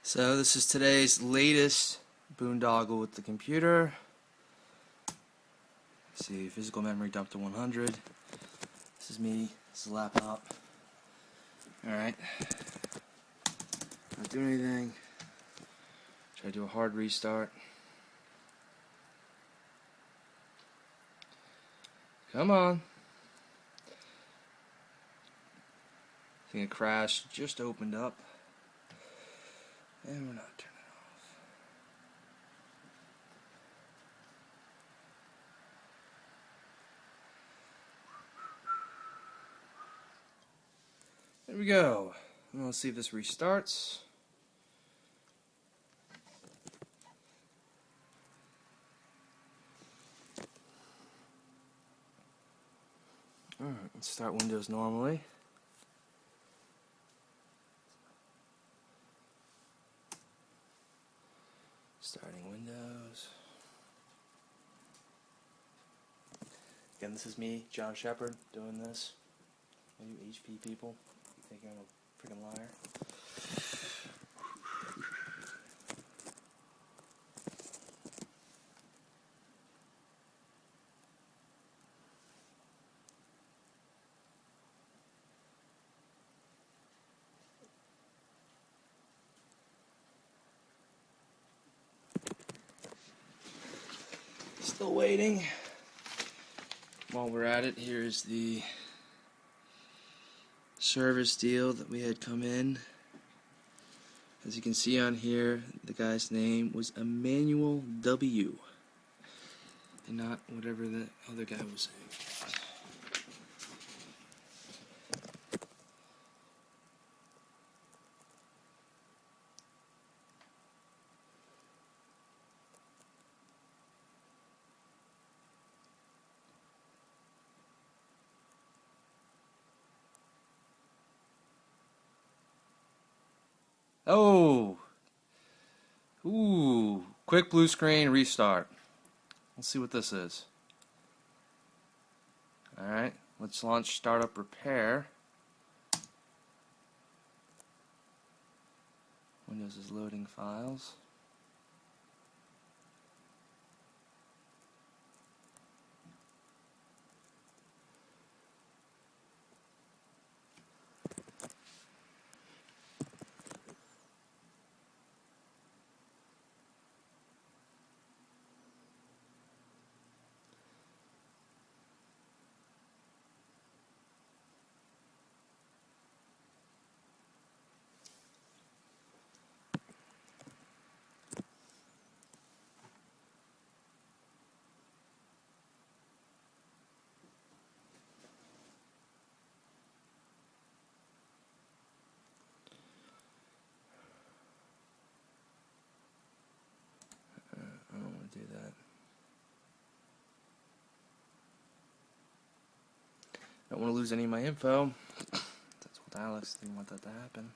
So this is today's latest boondoggle with the computer. Let's see, physical memory dumped to 100. This is me. This is the laptop. Alright. Not doing anything. Try to do a hard restart. Come on. I think a crash just opened up. And we're not turning it off. There we go. And let's see if this restarts. Alright, let's start Windows normally. Starting Windows. Again, this is me, John Shepard, doing this. Are you HP people? You think I'm a freaking liar? Still waiting. While we're at it, here's the service deal that we had come in. As you can see on here, the guy's name was Emmanuel W. And not whatever the other guy was saying. Oh! Ooh! Quick blue screen, restart. Let's see what this is. Alright, let's launch startup repair. Windows is loading files. I don't want to do that. I don't want to lose any of my info. That's what Alex didn't want that to happen.